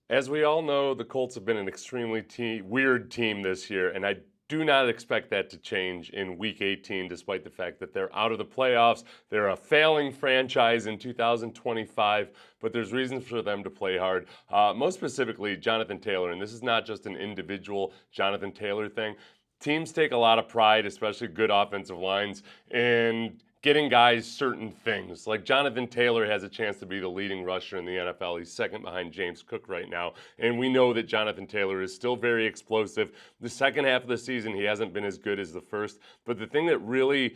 As we all know, the Colts have been an extremely weird team this year, and I do not expect that to change in Week 18, despite the fact that they're out of the playoffs. They're a failing franchise in 2025, but there's reasons for them to play hard. Most specifically, Jonathan Taylor, and this is not just an individual Jonathan Taylor thing. Teams take a lot of pride, especially good offensive lines, in getting guys certain things. Like Jonathan Taylor has a chance to be the leading rusher in the NFL. He's second behind James Cook right now. And we know that Jonathan Taylor is still very explosive. The second half of the season, he hasn't been as good as the first. But the thing that really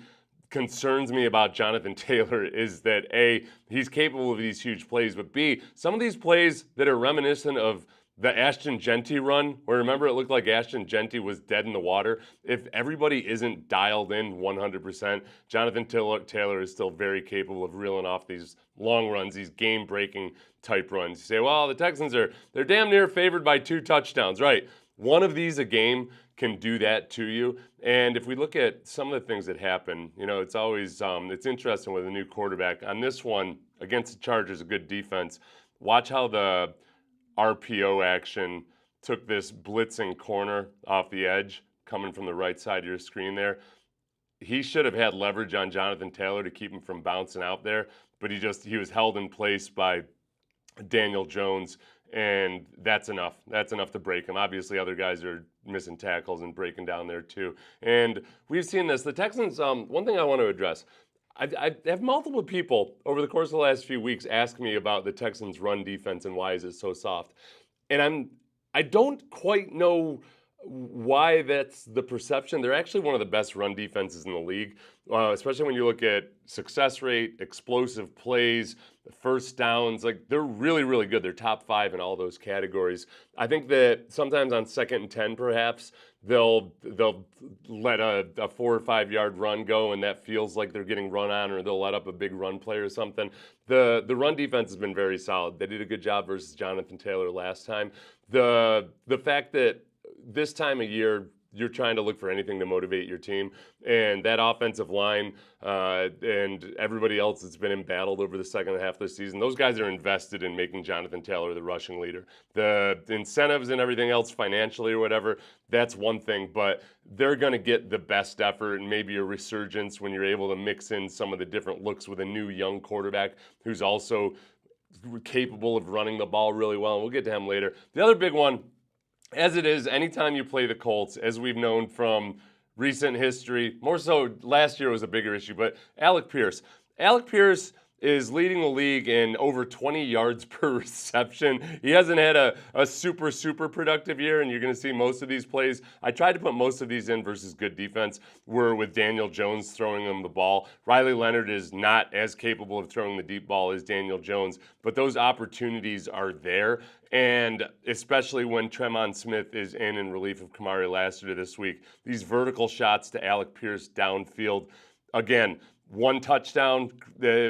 concerns me about Jonathan Taylor is that A, he's capable of these huge plays, but B, some of these plays that are reminiscent of the Ashton Genty run, where remember it looked like Ashton Genty was dead in the water. If everybody isn't dialed in 100%, Jonathan Taylor is still very capable of reeling off these long runs, these game-breaking type runs. You say, well, the Texans they're damn near favored by 2 touchdowns, right? One of these a game can do that to you. And if we look at some of the things that happen, it's always it's interesting with a new quarterback. On this one against the Chargers, a good defense. Watch how the RPO action took this blitzing corner off the edge coming from the right side of your screen there. He should have had leverage on Jonathan Taylor to keep him from bouncing out there, but he was held in place by Daniel Jones, and that's enough. That's enough to break him. Obviously, other guys are missing tackles and breaking down there too. And we've seen this. The Texans, one thing I want to address, I have multiple people over the course of the last few weeks ask me about the Texans' run defense and why is it so soft. And I don't quite know why that's the perception. They're actually one of the best run defenses in the league, especially when you look at success rate, explosive plays, first downs. Like they're really, really good. They're top 5 in all those categories. I think that sometimes on 2nd and 10, perhaps they'll let a 4 or 5 yard run go, and that feels like they're getting run on, or they'll let up a big run play or something. The run defense has been very solid. They did a good job versus Jonathan Taylor last time. The fact that this time of year, you're trying to look for anything to motivate your team. And that offensive line and everybody else that's been embattled over the second half of the season, those guys are invested in making Jonathan Taylor the rushing leader. The incentives and everything else financially or whatever, that's one thing. But they're going to get the best effort and maybe a resurgence when you're able to mix in some of the different looks with a new young quarterback who's also capable of running the ball really well. And we'll get to him later. The other big one, as it is, anytime you play the Colts, as we've known from recent history, more so last year was a bigger issue, but Alec Pierce. Alec Pierce is leading the league in over 20 yards per reception. He hasn't had a super productive year, and you're going to see most of these plays. I tried to put most of these in versus good defense, were with Daniel Jones throwing him the ball. Riley Leonard is not as capable of throwing the deep ball as Daniel Jones, but those opportunities are there. And especially when Tremon Smith is in relief of Kamari Lassiter this week, these vertical shots to Alec Pierce downfield, again, 1 touchdown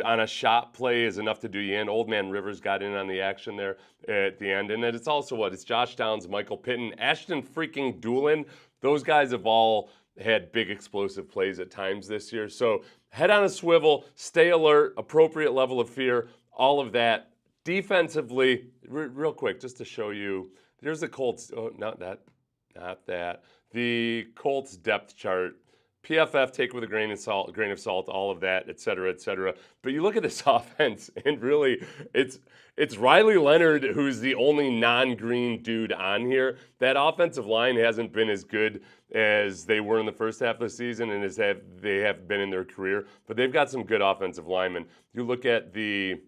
on a shot play is enough to do you in. Old Man Rivers got in on the action there at the end. And then it's also it's Josh Downs, Michael Pittman, Ashton freaking Doolin. Those guys have all had big explosive plays at times this year. So head on a swivel, stay alert, appropriate level of fear, all of that. Defensively, real quick, just to show you, there's the Colts. Oh, not that. The Colts depth chart. PFF, take with a grain of salt, all of that, et cetera, et cetera. But you look at this offense, and really, it's Riley Leonard who's the only non-green dude on here. That offensive line hasn't been as good as they were in the first half of the season, and they have been in their career. But they've got some good offensive linemen. You look at the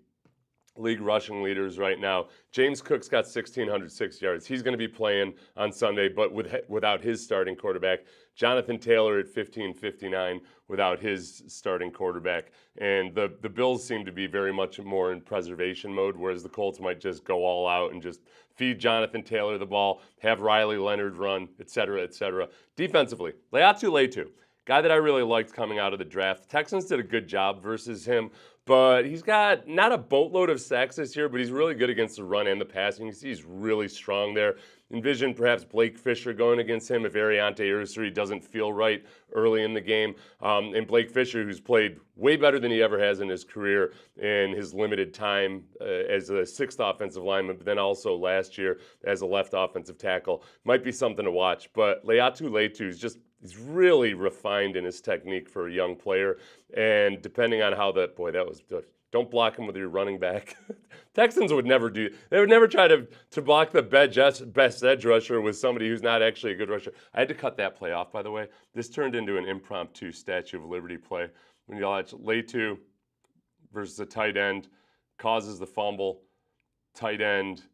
league rushing leaders right now. James Cook's got 1,606 yards. He's going to be playing on Sunday, but without his starting quarterback. Jonathan Taylor at 1,559 without his starting quarterback. And the Bills seem to be very much more in preservation mode, whereas the Colts might just go all out and just feed Jonathan Taylor the ball, have Riley Leonard run, et cetera, et cetera. Defensively, Leatu Leatu. guy that I really liked coming out of the draft. The Texans did a good job versus him, but he's got not a boatload of sacks this year, but he's really good against the run and the pass. You can see he's really strong there. Envision perhaps Blake Fisher going against him if Ariante Ursary doesn't feel right early in the game. And Blake Fisher, who's played way better than he ever has in his career in his limited time as a sixth offensive lineman, but then also last year as a left offensive tackle, might be something to watch. But Leatu Letu is just, he's really refined in his technique for a young player. And depending on how that, boy, that was, don't block him with your running back. Texans would never do, they would never try to block the best edge rusher with somebody who's not actually a good rusher. I had to cut that play off, by the way. This turned into an impromptu Statue of Liberty play. When you watch Letu versus a tight end, causes the fumble, tight end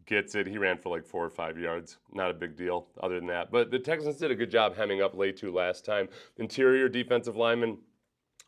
gets it. He ran for like 4 or 5 yards. Not a big deal other than that. But the Texans did a good job hemming up Letu last time. Interior defensive linemen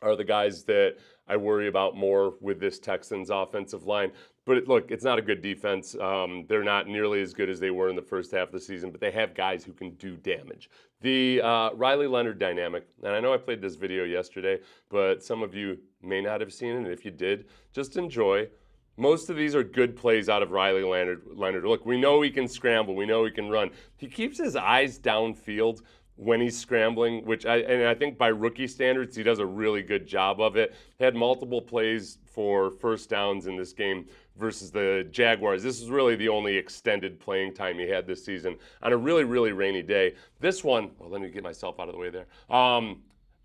are the guys that I worry about more with this Texans offensive line. But look, it's not a good defense. They're not nearly as good as they were in the first half of the season, but they have guys who can do damage. The Riley Leonard dynamic, and I know I played this video yesterday, but some of you may not have seen it, and if you did, just enjoy. Most of these are good plays out of Riley Leonard. Look, we know he can scramble. We know he can run. He keeps his eyes downfield when he's scrambling, which I think by rookie standards, he does a really good job of it. Had multiple plays for first downs in this game versus the Jaguars. This is really the only extended playing time he had this season on a really, really rainy day. This one, well, let me get myself out of the way there.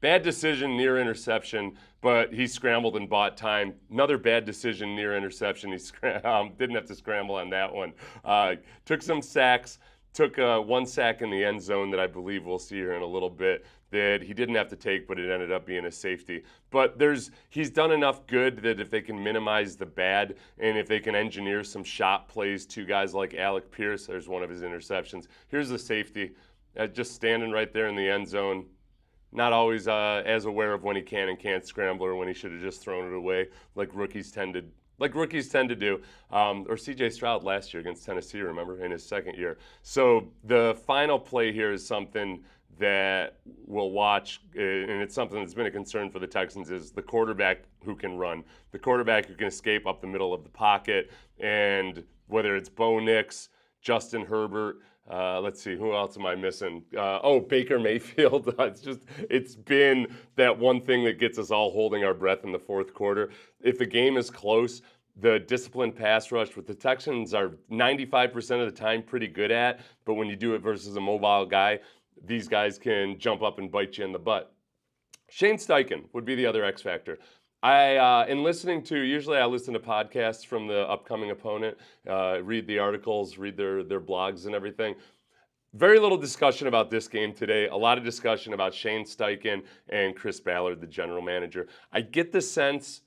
Bad decision, near interception, but he scrambled and bought time. Another bad decision, near interception. He didn't have to scramble on that one. Took some sacks. Took 1 sack in the end zone that I believe we'll see here in a little bit that he didn't have to take, but it ended up being a safety. But he's done enough good that if they can minimize the bad and if they can engineer some shot plays to guys like Alec Pierce, there's one of his interceptions. Here's the safety, just standing right there in the end zone. Not always as aware of when he can and can't scramble or when he should have just thrown it away like rookies tend to do, or C.J. Stroud last year against Tennessee, remember, in his second year. So the final play here is something that we'll watch, and it's something that's been a concern for the Texans, is the quarterback who can run, the quarterback who can escape up the middle of the pocket, and whether it's Bo Nix, Justin Herbert, let's see, who else am I missing? Baker Mayfield. It's been that one thing that gets us all holding our breath in the fourth quarter. If the game is close, the disciplined pass rush, what the Texans are 95% of the time pretty good at, but when you do it versus a mobile guy, these guys can jump up and bite you in the butt. Shane Steichen would be the other X factor. Usually I listen to podcasts from the upcoming opponent, read the articles, read their blogs and everything. Very little discussion about this game today. A lot of discussion about Shane Steichen and Chris Ballard, the general manager. I get the sense,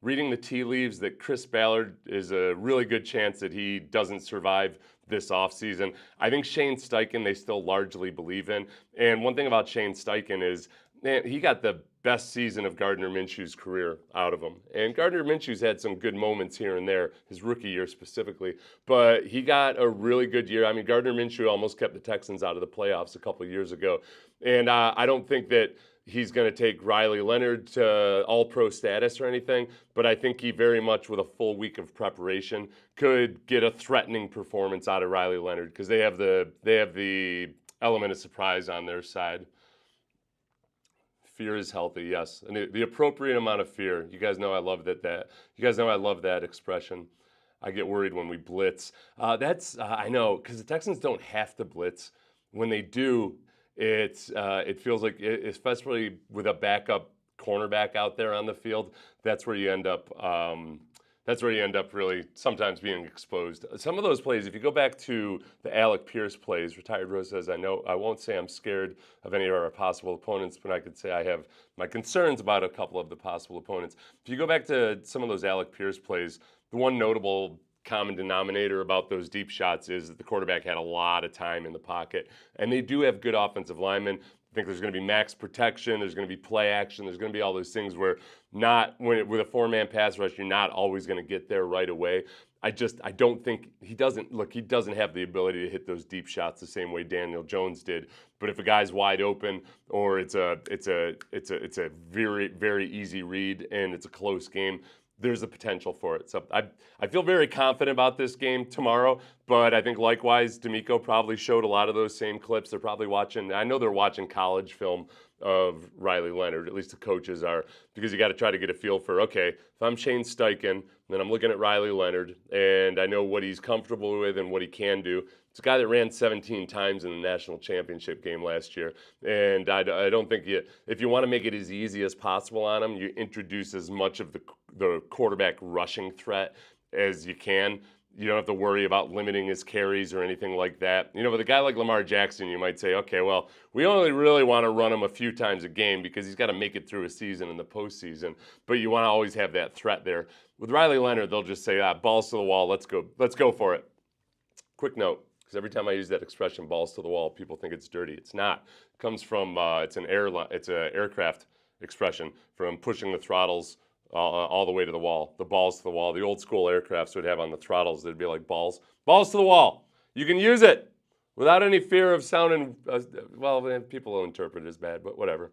reading the tea leaves, that Chris Ballard is a really good chance that he doesn't survive this offseason. I think Shane Steichen they still largely believe in. And one thing about Shane Steichen is, man, he got the best season of Gardner Minshew's career out of him. And Gardner Minshew's had some good moments here and there, his rookie year specifically, but he got a really good year. I mean, Gardner Minshew almost kept the Texans out of the playoffs a couple of years ago. And I don't think that he's going to take Riley Leonard to all-pro status or anything, but I think he very much, with a full week of preparation, could get a threatening performance out of Riley Leonard because they have the element of surprise on their side. Fear is healthy, yes, and the appropriate amount of fear. You guys know I love that expression. I get worried when we blitz. I know, because the Texans don't have to blitz. When they do, it feels like, especially with a backup cornerback out there on the field, that's where you end up. That's where you end up really sometimes being exposed. Some of those plays, if you go back to the Alec Pierce plays, Retired Rose says, I won't say I'm scared of any of our possible opponents, but I could say I have my concerns about a couple of the possible opponents. If you go back to some of those Alec Pierce plays, the one notable common denominator about those deep shots is that the quarterback had a lot of time in the pocket. And they do have good offensive linemen. I think there's going to be max protection, there's going to be play action, there's going to be all those things where with a four-man pass rush, you're not always going to get there right away. I don't think he doesn't have the ability to hit those deep shots the same way Daniel Jones did. But if a guy's wide open or it's a very, very easy read and it's a close game, there's a potential for it. So I feel very confident about this game tomorrow, but I think likewise, D'Amico probably showed a lot of those same clips. They're probably watching, I know they're watching college film of Riley Leonard, at least the coaches are, because you got to try to get a feel for, okay, if I'm Shane Steichen, then I'm looking at Riley Leonard, and I know what he's comfortable with and what he can do. It's a guy that ran 17 times in the national championship game last year, and I don't think if you want to make it as easy as possible on him, you introduce as much of the quarterback rushing threat as you can. You don't have to worry about limiting his carries or anything like that. You know, with a guy like Lamar Jackson, you might say, okay, well, we only really want to run him a few times a game because he's got to make it through a season in the postseason. But you want to always have that threat there. With Riley Leonard, they'll just say, balls to the wall, let's go for it. Quick note, because every time I use that expression, balls to the wall, people think it's dirty. It's not. It comes from, it's an aircraft expression from pushing the throttles all the way to the wall, the balls to the wall. The old school aircrafts would have on the throttles, they'd be like balls to the wall. You can use it without any fear of sounding, well, people will interpret it as bad, but whatever.